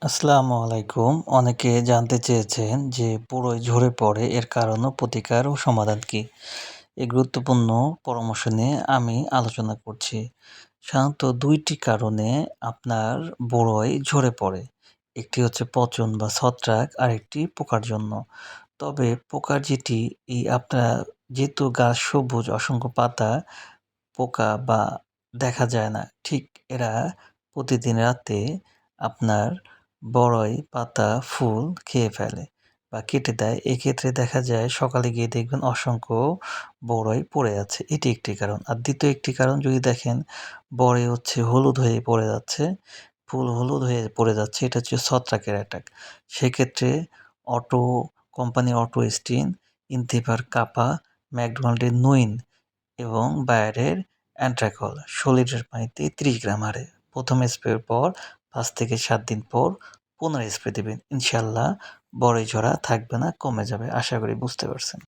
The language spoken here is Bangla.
আসসালামু আলাইকুম। অনেকে জানতে চেয়েছেন যে পুরোই ঝরে পড়ে এর কারণ ও প্রতিকার ও সমাধান কী? এই গুরুত্বপূর্ণ পরামর্শ নিয়ে আমি আলোচনা করছি। সাধারণত ২ টি কারণে আপনার বড়ই ঝরে পড়ে। একটি হচ্ছে পচন বা ছত্রাক, আরেকটি পোকার জন্য। তবে পোকার যেটি আপনার যেহেতু গাছ সবুজ, অসংখ্য পাতা, পোকা বা দেখা যায় না। ঠিক এরা প্রতিদিন রাতে আপনার বড়ই পাতা, ফুল খেয়ে ফেলে বা কেটে দেয়। এক্ষেত্রে দেখা যায় সকালে গিয়ে দেখবেন অসংখ্য বড়ই পড়ে আছে। এটি একটি কারণ। আর ২য় একটি কারণ যদি দেখেন বড়ই হচ্ছে হলুদ হয়ে পড়ে যাচ্ছে, ফুল হলুদ হয়ে পড়ে যাচ্ছে, এটা হচ্ছে ছত্রাকের অ্যাটাক। সেক্ষেত্রে অটো কোম্পানির অটো স্টিন, ইনথিভার কাপা, ম্যাকডোনাল্ডের নুইন এবং বায়ারের অ্যান্ট্রাকল ১৬ লিটার পানিতে ৩০ গ্রাম হারে। ১ম স্প্রের পর ৫ থেকে ৭ দিন পর পুনরায় স্প্রে দিবেন। ইনশাআল্লাহ বড়ই ঝরা থাকবে না, কমে যাবে। আশা করি বুঝতে পারছেন।